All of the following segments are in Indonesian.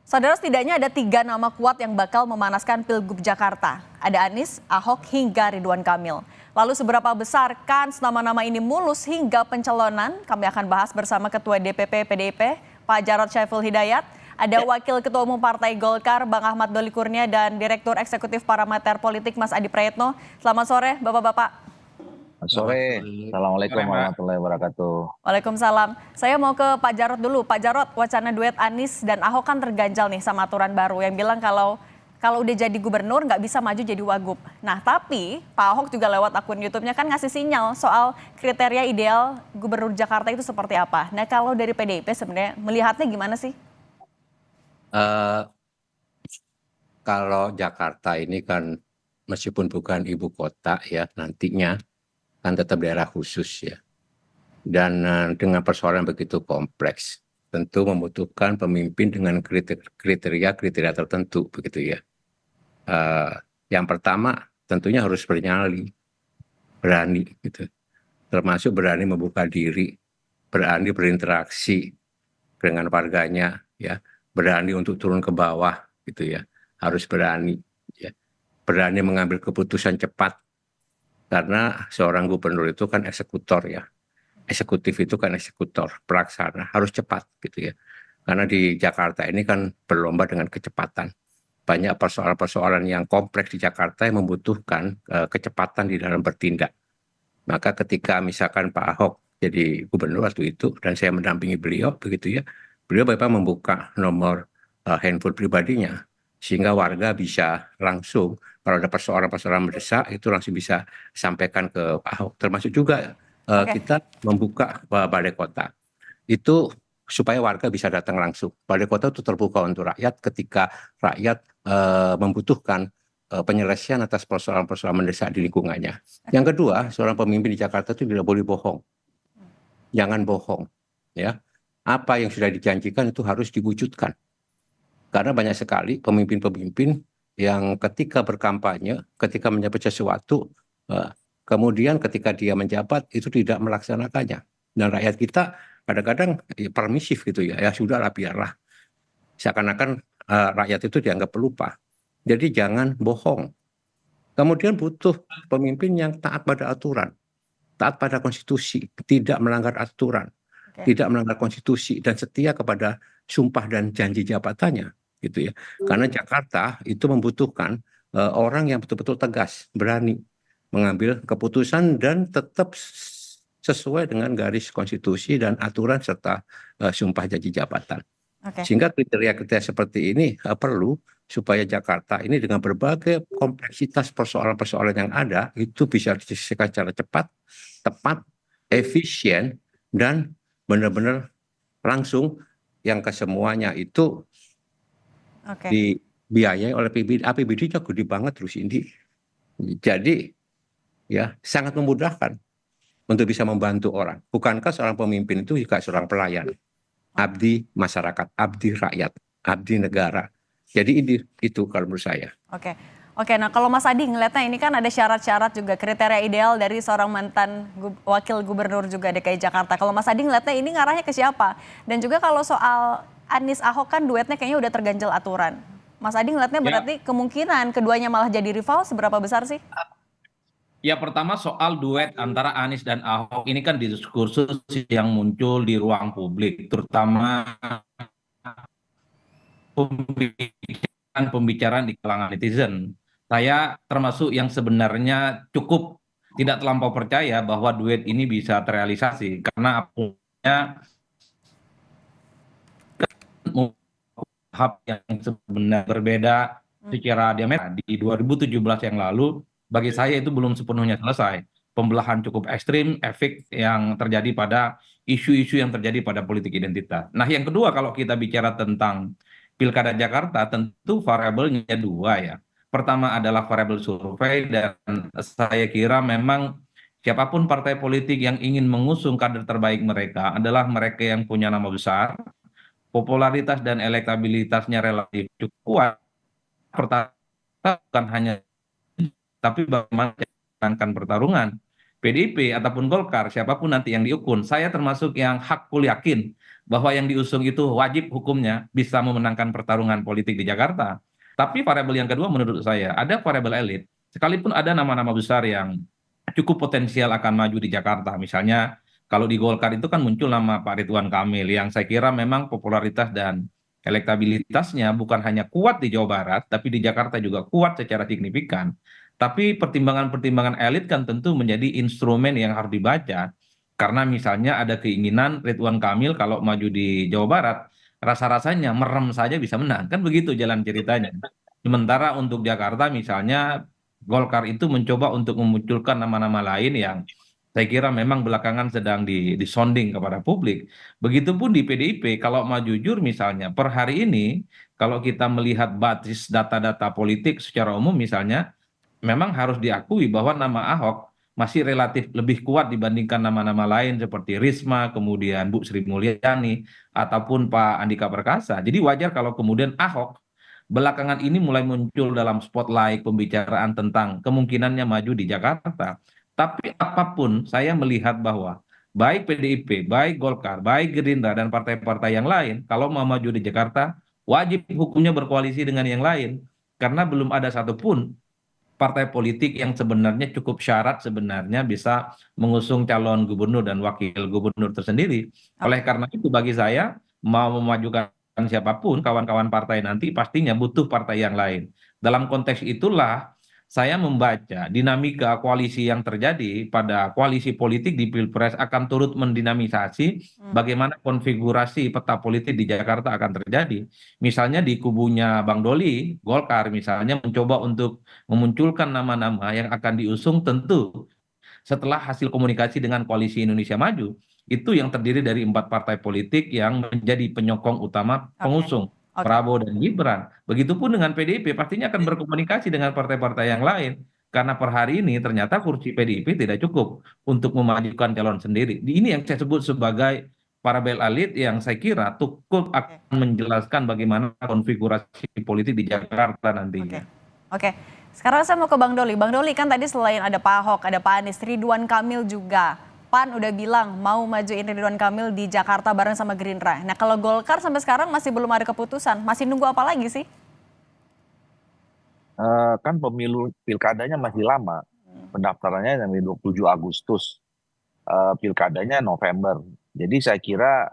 Saudara, setidaknya ada 3 nama kuat yang bakal memanaskan Pilgub Jakarta. Ada Anies, Ahok, hingga Ridwan Kamil. Lalu seberapa besar kans nama-nama ini mulus hingga pencalonan? Kami akan bahas bersama Ketua DPP PDIP, Pak Jarod Saiful Hidayat. Ada Wakil Ketua Umum Partai Golkar, Bang Ahmad Doli Kurnia, dan Direktur Eksekutif Parameter Politik, Mas Adi Prayetno. Selamat sore, Bapak-Bapak. Sore, Assalamualaikum Sore, Mbak. warahmatullahi wabarakatuh. Waalaikumsalam. Saya mau ke Pak Jarod dulu. Pak Jarod, wacana duet Anies dan Ahok kan terganjal nih sama aturan baru yang bilang kalau udah jadi gubernur nggak bisa maju jadi wagub. Nah, tapi Pak Ahok juga lewat akun YouTube-nya kan ngasih sinyal soal kriteria ideal gubernur Jakarta itu seperti apa. Nah, kalau dari PDIP sebenarnya melihatnya gimana sih? Eh, Kalau Jakarta ini kan meskipun bukan ibu kota ya, nantinya kan tetap daerah khusus ya. Dan dengan persoalan begitu kompleks, tentu membutuhkan pemimpin dengan kriteria tertentu begitu ya. Yang pertama tentunya harus bernyali, berani gitu. Termasuk berani membuka diri, berani berinteraksi dengan warganya ya, berani untuk turun ke bawah gitu ya. Harus berani ya. Berani mengambil keputusan cepat. Karena seorang gubernur itu kan eksekutor ya. Eksekutif itu kan eksekutor, pelaksana, harus cepat gitu ya. Karena di Jakarta ini kan berlomba dengan kecepatan. Banyak persoalan-persoalan yang kompleks di Jakarta yang membutuhkan kecepatan di dalam bertindak. Maka ketika misalkan Pak Ahok jadi gubernur waktu itu, dan saya mendampingi beliau begitu ya, beliau memang membuka nomor handphone pribadinya, sehingga warga bisa langsung, kalau ada persoalan-persoalan mendesak, itu langsung bisa sampaikan ke Pak Ahok. Termasuk juga Oke. kita membuka balai kota. Itu supaya warga bisa datang langsung. Balai kota itu terbuka untuk rakyat ketika rakyat membutuhkan penyelesaian atas persoalan-persoalan mendesak di lingkungannya. Yang kedua, seorang pemimpin di Jakarta itu tidak boleh bohong. Jangan bohong. Ya. Apa yang sudah dijanjikan itu harus diwujudkan. Karena banyak sekali pemimpin-pemimpin yang ketika berkampanye, ketika menjabat sesuatu, kemudian ketika dia menjabat itu tidak melaksanakannya. Dan rakyat kita kadang-kadang permisif gitu ya, ya sudahlah biarlah. Seakan-akan rakyat itu dianggap pelupa. Jadi jangan bohong. Kemudian butuh pemimpin yang taat pada aturan, taat pada konstitusi, tidak melanggar aturan, tidak melanggar konstitusi, dan setia kepada sumpah dan janji jabatannya, gitu ya. Karena Jakarta itu membutuhkan orang yang betul-betul tegas, berani mengambil keputusan dan tetap sesuai dengan garis konstitusi dan aturan serta sumpah janji jabatan. Sehingga kriteria-kriteria seperti ini perlu supaya Jakarta ini dengan berbagai kompleksitas persoalan-persoalan yang ada itu bisa diselesaikan secara cepat, tepat, efisien, dan benar-benar langsung yang kesemuanya itu dibiayai oleh APBD. APBD-nya gede banget terus ini. Jadi ya sangat memudahkan untuk bisa membantu orang. Bukankah seorang pemimpin itu juga seorang pelayan? Abdi masyarakat, abdi rakyat, abdi negara. Jadi itu kalau menurut saya. Oke, nah kalau Mas Adi ngeliatnya ini kan ada syarat-syarat juga kriteria ideal dari seorang mantan wakil gubernur juga DKI Jakarta. Kalau Mas Adi ngeliatnya ini ngarahnya ke siapa? Dan juga kalau soal Anies Ahok kan duetnya kayaknya udah terganjal aturan. Mas Adi ngeliatnya berarti kemungkinan keduanya malah jadi rival seberapa besar sih? Ya, pertama soal duet antara Anies dan Ahok ini kan diskursus yang muncul di ruang publik, terutama pembicaraan di kalangan netizen. Saya termasuk yang sebenarnya cukup tidak terlampau percaya bahwa duet ini bisa terrealisasi karena punya hal yang sebenarnya berbeda secara diametral. Di 2017 yang lalu bagi saya itu belum sepenuhnya selesai. Pembelahan cukup ekstrim, efek yang terjadi pada isu-isu yang terjadi pada politik identitas. Nah, yang kedua kalau kita bicara tentang Pilkada Jakarta, tentu variabelnya dua ya. Pertama adalah variabel survei dan saya kira memang siapapun partai politik yang ingin mengusung kader terbaik mereka adalah mereka yang punya nama besar, popularitas dan elektabilitasnya relatif cukup kuat. Pertama bukan hanya tapi bagaimana menangkan pertarungan PDIP ataupun Golkar, siapapun nanti yang diukun, saya termasuk yang hakul yakin bahwa yang diusung itu wajib hukumnya bisa memenangkan pertarungan politik di Jakarta. Tapi variabel yang kedua menurut saya ada variabel elit. Sekalipun ada nama-nama besar yang cukup potensial akan maju di Jakarta. Misalnya kalau di Golkar itu kan muncul nama Pak Ridwan Kamil yang saya kira memang popularitas dan elektabilitasnya bukan hanya kuat di Jawa Barat, tapi di Jakarta juga kuat secara signifikan. Tapi pertimbangan-pertimbangan elit kan tentu menjadi instrumen yang harus dibaca. Karena misalnya ada keinginan Ridwan Kamil kalau maju di Jawa Barat, rasa-rasanya merem saja bisa menang. Kan begitu jalan ceritanya. Sementara untuk Jakarta misalnya Golkar itu mencoba untuk memunculkan nama-nama lain yang saya kira memang belakangan sedang disonding kepada publik. Begitupun di PDIP, kalau mau jujur misalnya, per hari ini, kalau kita melihat basis data-data politik secara umum misalnya, memang harus diakui bahwa nama Ahok masih relatif lebih kuat dibandingkan nama-nama lain seperti Risma, kemudian Bu Sri Mulyani, ataupun Pak Andika Perkasa. Jadi wajar kalau kemudian Ahok belakangan ini mulai muncul dalam spotlight pembicaraan tentang kemungkinannya maju di Jakarta. Tapi apapun saya melihat bahwa baik PDIP, baik Golkar, baik Gerindra dan partai-partai yang lain kalau mau maju di Jakarta wajib hukumnya berkoalisi dengan yang lain karena belum ada satupun partai politik yang sebenarnya cukup syarat sebenarnya bisa mengusung calon gubernur dan wakil gubernur tersendiri. Oleh Oke. karena itu bagi saya mau memajukan siapapun kawan-kawan partai nanti pastinya butuh partai yang lain. Dalam konteks itulah saya membaca dinamika koalisi yang terjadi pada koalisi politik di Pilpres akan turut mendinamisasi bagaimana konfigurasi peta politik di Jakarta akan terjadi. Misalnya di kubunya Bang Doli, Golkar misalnya mencoba untuk memunculkan nama-nama yang akan diusung tentu setelah hasil komunikasi dengan Koalisi Indonesia Maju. Itu yang terdiri dari 4 partai politik yang menjadi penyokong utama Oke. pengusung Oke. Prabowo dan Gibran. Begitupun dengan PDIP, pastinya akan berkomunikasi dengan partai-partai yang lain. Karena per hari ini ternyata kursi PDIP tidak cukup untuk memajukan calon sendiri. Ini yang saya sebut sebagai parabel elit yang saya kira cukup Oke. akan menjelaskan bagaimana konfigurasi politik di Jakarta Oke. nantinya. Oke. Sekarang saya mau ke Bang Doli. Bang Doli kan tadi selain ada Pak Ahok, ada Pak Anies, Ridwan Kamil juga. PAN udah bilang mau majuin Ridwan Kamil di Jakarta bareng sama Gerindra. Nah kalau Golkar sampai sekarang masih belum ada keputusan. Masih nunggu apa lagi sih? Kan pemilu pilkadanya masih lama. Pendaftarannya dari 27 Agustus. Pilkadanya November. Jadi saya kira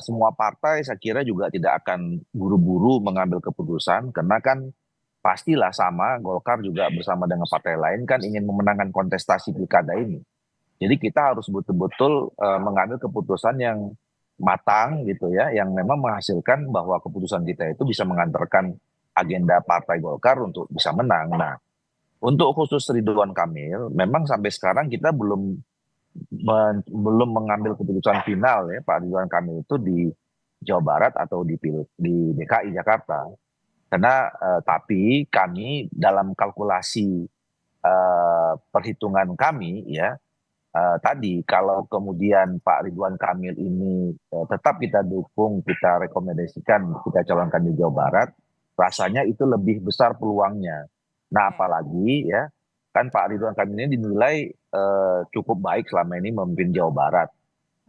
semua partai saya kira juga tidak akan buru-buru mengambil keputusan karena kan pastilah sama Golkar juga bersama dengan partai lain kan ingin memenangkan kontestasi pilkada ini. Jadi kita harus betul-betul mengambil keputusan yang matang gitu ya, yang memang menghasilkan bahwa keputusan kita itu bisa mengantarkan agenda Partai Golkar untuk bisa menang. Nah, untuk khusus Ridwan Kamil, memang sampai sekarang kita belum mengambil keputusan final ya Pak Ridwan Kamil itu di Jawa Barat atau di DKI Jakarta. Karena tapi kami dalam kalkulasi perhitungan kami ya tadi kalau kemudian Pak Ridwan Kamil ini tetap kita dukung, kita rekomendasikan, kita calonkan di Jawa Barat, rasanya itu lebih besar peluangnya. Nah, apalagi ya, kan Pak Ridwan Kamil ini dinilai cukup baik selama ini memimpin Jawa Barat.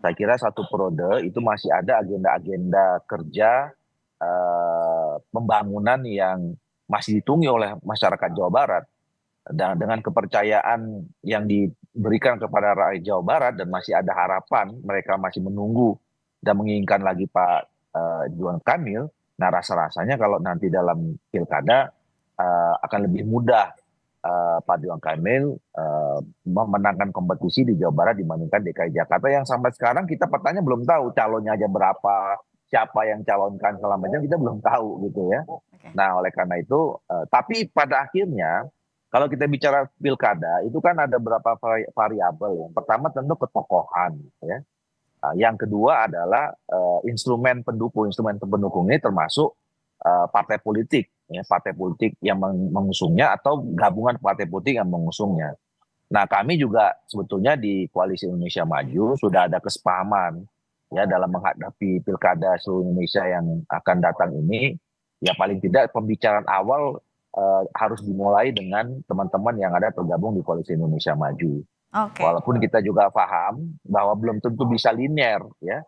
Saya kira satu periode itu masih ada agenda-agenda kerja pembangunan yang masih ditunggu oleh masyarakat Jawa Barat. Dan dengan kepercayaan yang diberikan kepada rakyat Jawa Barat dan masih ada harapan mereka masih menunggu dan menginginkan lagi Pak Ridwan Kamil, nah rasa-rasanya kalau nanti dalam pilkada akan lebih mudah Pak Ridwan Kamil memenangkan kompetisi di Jawa Barat dibandingkan DKI Jakarta yang sampai sekarang kita petanya belum tahu calonnya aja berapa, siapa yang calonkan selama ini kita belum tahu gitu ya. Nah oleh karena itu, tapi pada akhirnya kalau kita bicara pilkada itu kan ada beberapa variabel. Yang pertama tentu ketokohan, ya. Yang kedua adalah instrumen pendukung. Instrumen pendukung ini termasuk partai politik, ya, partai politik yang mengusungnya atau gabungan partai politik yang mengusungnya. Nah, kami juga sebetulnya di Koalisi Indonesia Maju sudah ada kesepahaman ya dalam menghadapi pilkada seluruh Indonesia yang akan datang ini. Ya paling tidak pembicaraan awal harus dimulai dengan teman-teman yang ada tergabung di Koalisi Indonesia Maju. Oke. Walaupun kita juga paham bahwa belum tentu bisa linear ya.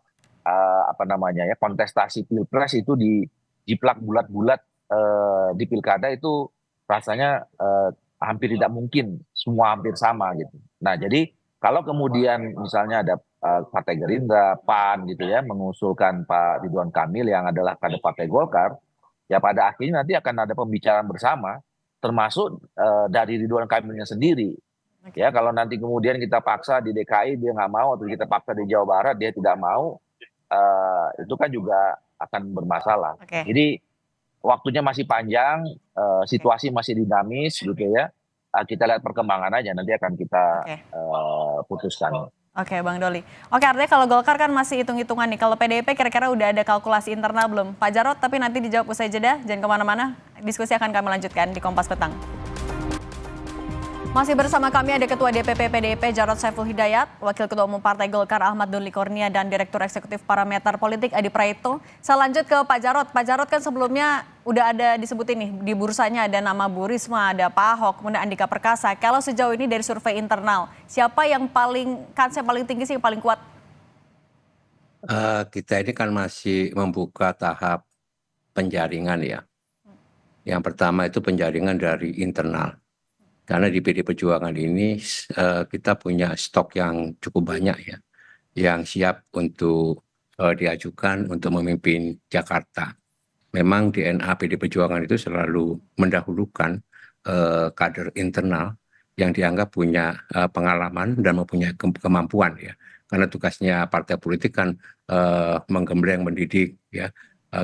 apa namanya ya, kontestasi pilpres itu dijiplak bulat-bulat di pilkada itu rasanya hampir tidak mungkin semua hampir sama gitu. Nah, jadi kalau kemudian misalnya ada Partai Gerindra, PAN gitu ya mengusulkan Pak Ridwan Kamil yang adalah kader Partai Golkar, ya pada akhirnya nanti akan ada pembicaraan bersama, termasuk dari Ridwan Kamilnya sendiri. Ya, kalau nanti kemudian kita paksa di DKI dia nggak mau, atau kita paksa di Jawa Barat dia tidak mau, itu kan juga akan bermasalah. Oke. Jadi waktunya masih panjang, situasi masih dinamis gitu ya. Kita lihat perkembangan aja, nanti akan kita Oke. putuskan. Oke, Bang Doli. Oke, artinya kalau Golkar kan masih hitung-hitungan nih. Kalau PDIP kira-kira udah ada kalkulasi internal belum? Pak Jarod, tapi nanti dijawab usai jeda. Jangan kemana-mana. Diskusi akan kami lanjutkan di Kompas Petang. Masih bersama kami ada Ketua DPP PDIP Jarod Saiful Hidayat, Wakil Ketua Umum Partai Golkar Ahmad Doli Kurnia, dan Direktur Eksekutif Parameter Politik Adi Praetno. Saya lanjut ke Pak Jarod. Pak Jarod kan sebelumnya udah ada disebutin nih, di bursanya ada nama Bu Risma, ada Pak Ahok, kemudian Andika Perkasa. Kalau sejauh ini dari survei internal, siapa yang kansnya paling tinggi sih, yang paling kuat? Kita ini kan masih membuka tahap penjaringan ya. Yang pertama itu penjaringan dari internal. Karena di PD Perjuangan ini kita punya stok yang cukup banyak ya, yang siap untuk diajukan untuk memimpin Jakarta. Memang DNA PD Perjuangan itu selalu mendahulukan kader internal yang dianggap punya pengalaman dan mempunyai kemampuan ya. Karena tugasnya partai politik kan menggembleng, mendidik ya,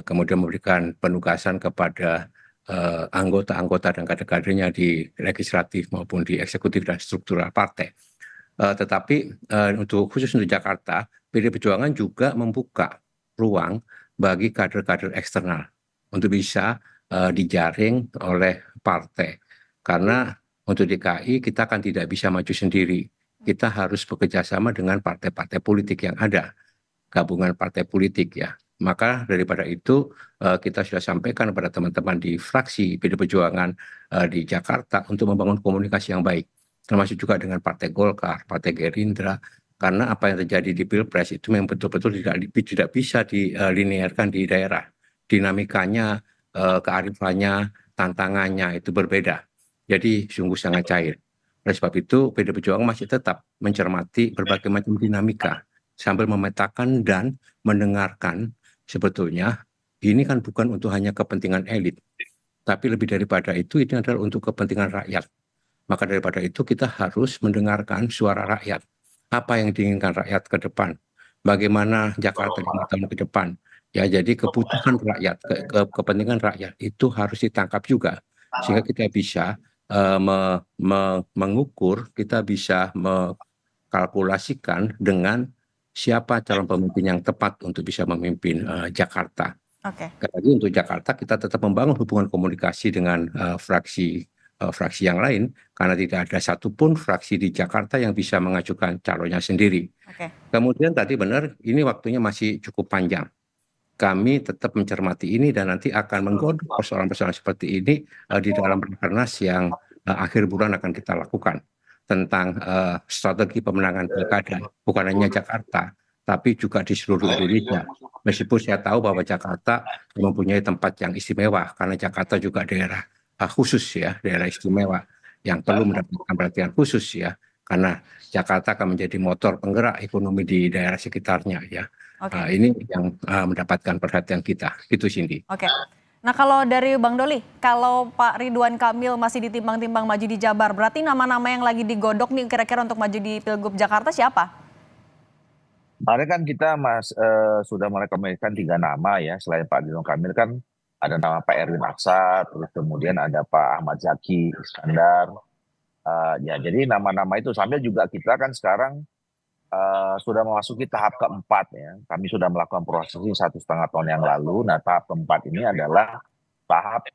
kemudian memberikan penugasan kepada anggota-anggota dan kader-kadernya di legislatif maupun di eksekutif dan struktural partai. Tetapi khusus untuk Jakarta, PD Perjuangan juga membuka ruang bagi kader-kader eksternal untuk bisa dijaring oleh partai. Karena untuk DKI kita kan tidak bisa maju sendiri. Kita harus bekerja sama dengan partai-partai politik yang ada, gabungan partai politik ya. Maka daripada itu kita sudah sampaikan kepada teman-teman di fraksi PD Perjuangan di Jakarta untuk membangun komunikasi yang baik, termasuk juga dengan Partai Golkar, Partai Gerindra, karena apa yang terjadi di Pilpres itu memang betul-betul tidak bisa dilinearkan di daerah. Dinamikanya, kearifannya, tantangannya itu berbeda. Jadi sungguh sangat cair. Oleh sebab itu PD Perjuangan masih tetap mencermati berbagai macam dinamika sambil memetakan dan mendengarkan. Sebetulnya ini kan bukan untuk hanya kepentingan elit, tapi lebih daripada itu ini adalah untuk kepentingan rakyat. Maka daripada itu kita harus mendengarkan suara rakyat. Apa yang diinginkan rakyat ke depan? Bagaimana Jakarta 5 tahun ke depan? Ya, jadi kebutuhan rakyat, kepentingan rakyat itu harus ditangkap juga. Sehingga kita bisa mengukur, kita bisa mengkalkulasikan dengan siapa calon pemimpin yang tepat untuk bisa memimpin Jakarta. Oke. Lagi untuk Jakarta kita tetap membangun hubungan komunikasi dengan fraksi yang lain, karena tidak ada satupun fraksi di Jakarta yang bisa mengajukan calonnya sendiri. Oke. Kemudian tadi benar, ini waktunya masih cukup panjang. Kami tetap mencermati ini dan nanti akan menggodok persoalan-persoalan seperti ini di dalam Rakernas yang akhir bulan akan kita lakukan, tentang strategi pemenangan pilkada, bukan hanya Jakarta, tapi juga di seluruh Indonesia. Meskipun saya tahu bahwa Jakarta mempunyai tempat yang istimewa, karena Jakarta juga daerah khusus ya, daerah istimewa yang perlu mendapatkan perhatian khusus ya, karena Jakarta akan menjadi motor penggerak ekonomi di daerah sekitarnya ya. Oke. Ini yang mendapatkan perhatian kita, itu Cindy. Oke. Nah, kalau dari Bang Doli, kalau Pak Ridwan Kamil masih ditimbang-timbang maju di Jabar, berarti nama-nama yang lagi digodok nih kira-kira untuk maju di Pilgub Jakarta siapa? Kemarin kan kita sudah merekomendasikan 3 nama ya, selain Pak Ridwan Kamil kan ada nama Pak Erwin Aksa, terus kemudian ada Pak Ahmad Zaki Iskandar. Ya, jadi nama-nama itu sambil juga kita kan sekarang sudah memasuki tahap keempat ya. Kami sudah melakukan proses ini 1,5 tahun yang lalu. Nah, tahap keempat ini adalah tahap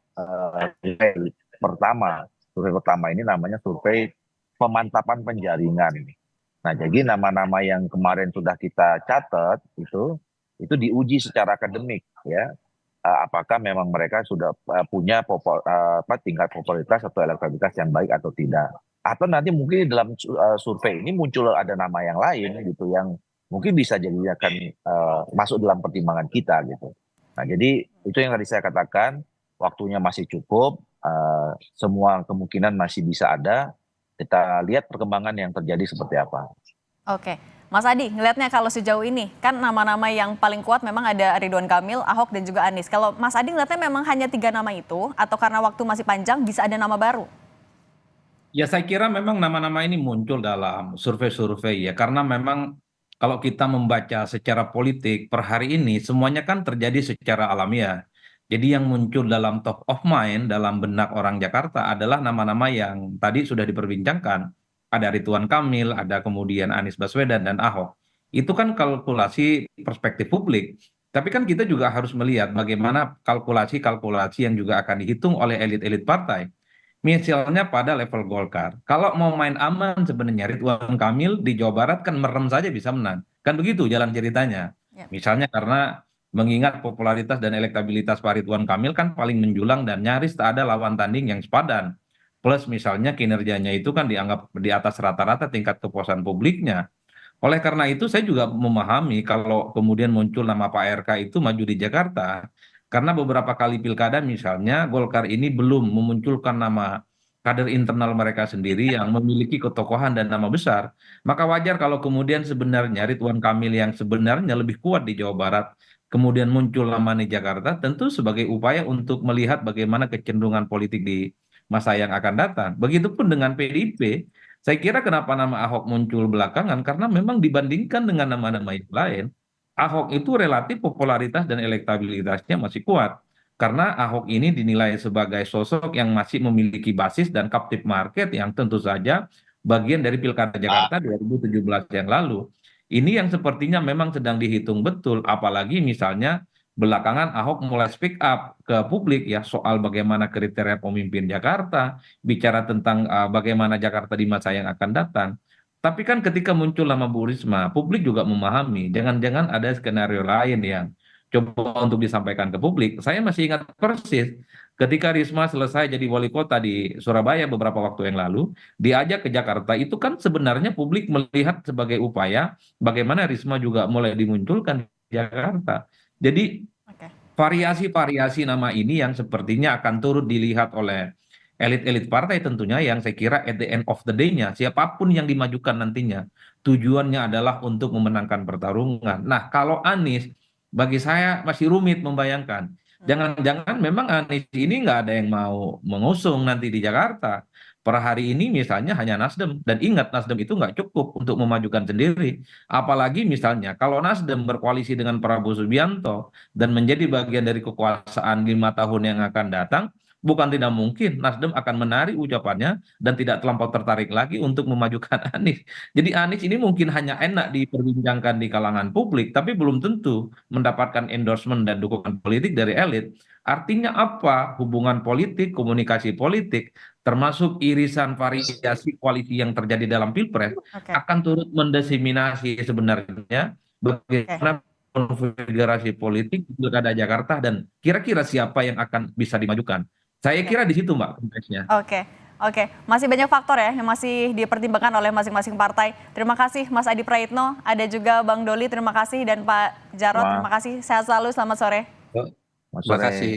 survei pertama. Survei pertama ini namanya survei pemantapan penjaringan. Nah, jadi nama-nama yang kemarin sudah kita catat itu diuji secara akademik ya. Apakah memang mereka sudah punya tingkat popularitas atau elektabilitas yang baik atau tidak. Atau nanti mungkin dalam survei ini muncul ada nama yang lain gitu yang mungkin bisa jadi akan masuk dalam pertimbangan kita gitu. Nah, jadi itu yang tadi saya katakan, waktunya masih cukup, semua kemungkinan masih bisa ada. Kita lihat perkembangan yang terjadi seperti apa. Oke, Mas Adi, ngelihatnya kalau sejauh ini, kan nama-nama yang paling kuat memang ada Ridwan Kamil, Ahok, dan juga Anies. Kalau Mas Adi ngelihatnya memang hanya 3 nama itu, atau karena waktu masih panjang bisa ada nama baru? Ya saya kira memang nama-nama ini muncul dalam survei-survei ya, karena memang kalau kita membaca secara politik per hari ini semuanya kan terjadi secara alamiah. Jadi yang muncul dalam top of mind dalam benak orang Jakarta adalah nama-nama yang tadi sudah diperbincangkan. Ada Ridwan Kamil, ada kemudian Anies Baswedan dan Ahok. Itu kan kalkulasi perspektif publik. Tapi kan kita juga harus melihat bagaimana kalkulasi-kalkulasi yang juga akan dihitung oleh elit-elit partai. Misalnya pada level Golkar, kalau mau main aman sebenarnya Ridwan Kamil di Jawa Barat kan merem saja bisa menang. Kan begitu jalan ceritanya. Ya. Misalnya karena mengingat popularitas dan elektabilitas Pak Ridwan Kamil kan paling menjulang dan nyaris tak ada lawan tanding yang sepadan. Plus misalnya kinerjanya itu kan dianggap di atas rata-rata tingkat kepuasan publiknya. Oleh karena itu saya juga memahami kalau kemudian muncul nama Pak RK itu maju di Jakarta, karena beberapa kali pilkada misalnya Golkar ini belum memunculkan nama kader internal mereka sendiri yang memiliki ketokohan dan nama besar, maka wajar kalau kemudian sebenarnya Ridwan Kamil yang sebenarnya lebih kuat di Jawa Barat, kemudian muncul nama di Jakarta, tentu sebagai upaya untuk melihat bagaimana kecenderungan politik di masa yang akan datang. Begitupun dengan PDIP. Saya kira kenapa nama Ahok muncul belakangan karena memang dibandingkan dengan nama-nama yang lain, Ahok itu relatif popularitas dan elektabilitasnya masih kuat. Karena Ahok ini dinilai sebagai sosok yang masih memiliki basis dan captive market yang tentu saja bagian dari Pilkada Jakarta 2017 yang lalu. Ini yang sepertinya memang sedang dihitung betul, apalagi misalnya belakangan Ahok mulai speak up ke publik ya soal bagaimana kriteria pemimpin Jakarta, bicara tentang bagaimana Jakarta di masa yang akan datang. Tapi kan ketika muncul nama Bu Risma, publik juga memahami, jangan-jangan ada skenario lain yang coba untuk disampaikan ke publik. Saya masih ingat persis ketika Risma selesai jadi wali kota di Surabaya beberapa waktu yang lalu, diajak ke Jakarta, itu kan sebenarnya publik melihat sebagai upaya bagaimana Risma juga mulai dimunculkan di Jakarta. Jadi Oke. variasi-variasi nama ini yang sepertinya akan turut dilihat oleh elit-elit partai tentunya yang saya kira at the end of the day-nya siapapun yang dimajukan nantinya tujuannya adalah untuk memenangkan pertarungan. Nah, kalau Anies bagi saya masih rumit membayangkan. Jangan-jangan memang Anies ini nggak ada yang mau mengusung nanti di Jakarta. Per hari ini misalnya hanya Nasdem. Dan ingat Nasdem itu nggak cukup untuk memajukan sendiri. Apalagi misalnya kalau Nasdem berkoalisi dengan Prabowo Subianto dan menjadi bagian dari kekuasaan 5 tahun yang akan datang, bukan tidak mungkin Nasdem akan menarik ucapannya dan tidak terlampau tertarik lagi untuk memajukan Anies. Jadi Anies ini mungkin hanya enak diperbincangkan di kalangan publik, tapi belum tentu mendapatkan endorsement dan dukungan politik dari elit. Artinya apa? Hubungan politik, komunikasi politik, termasuk irisan variasi koalisi yang terjadi dalam Pilpres, Oke. akan turut mendiseminasi sebenarnya bagaimana konfigurasi politik di Pilkada Jakarta dan kira-kira siapa yang akan bisa dimajukan. Saya Oke. kira di situ Mbak konteksnya. Oke, oke. Masih banyak faktor ya yang masih dipertimbangkan oleh masing-masing partai. Terima kasih Mas Adi Praitno, ada juga Bang Doli, terima kasih, dan Pak Jarod, terima kasih. Sehat selalu, selamat sore. Mas Terima sore. kasih.